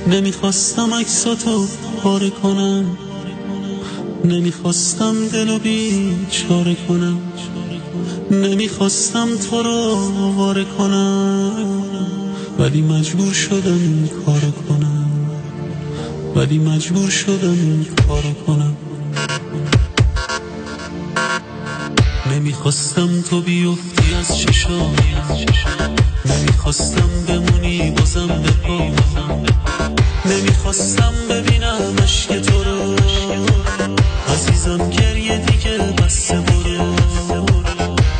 نمیخواستم عکساتو پاره کنم، نمیخواستم دلو بیچاره کنم، نمیخواستم تو رو واره کنم، ولی مجبور شدم این کارو کنم، ولی مجبور شدم این کارو کنم. نمیخواستم تو بیفتی از چشام، نمیخواستم بمونی بازم به پا، نمیخواستم ببینم عشق تو رو. عزیزم گریه دیگه بسه برو،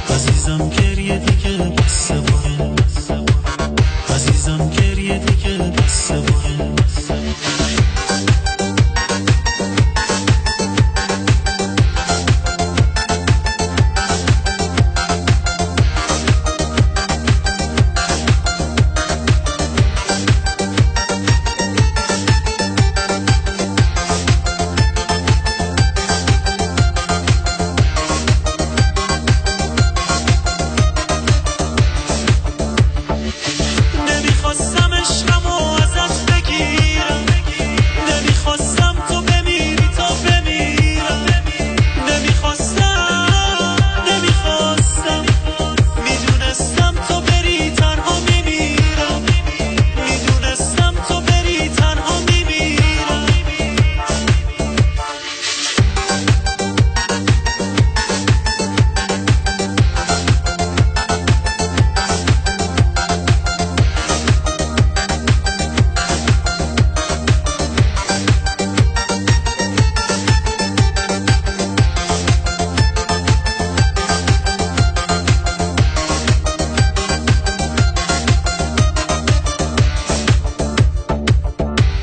عزیزم گریه دیگه بسه برو، عزیزم گریه دیگه بسه برو.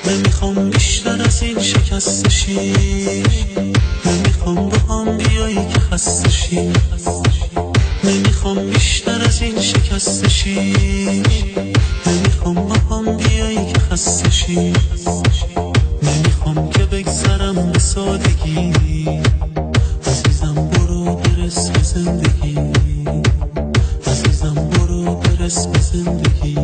نمیخوام بیشتر از این شکسته شی، نمیخوام با هم بیایی که خسته شی، نمیخوام بیشتر از این شکسته شی، نمیخوام با هم بیایی که خسته شی، نمیخوام که بگذرم به سادگی. عزیزم برو برس به زندگی، عزیزم برو برس به زندگی.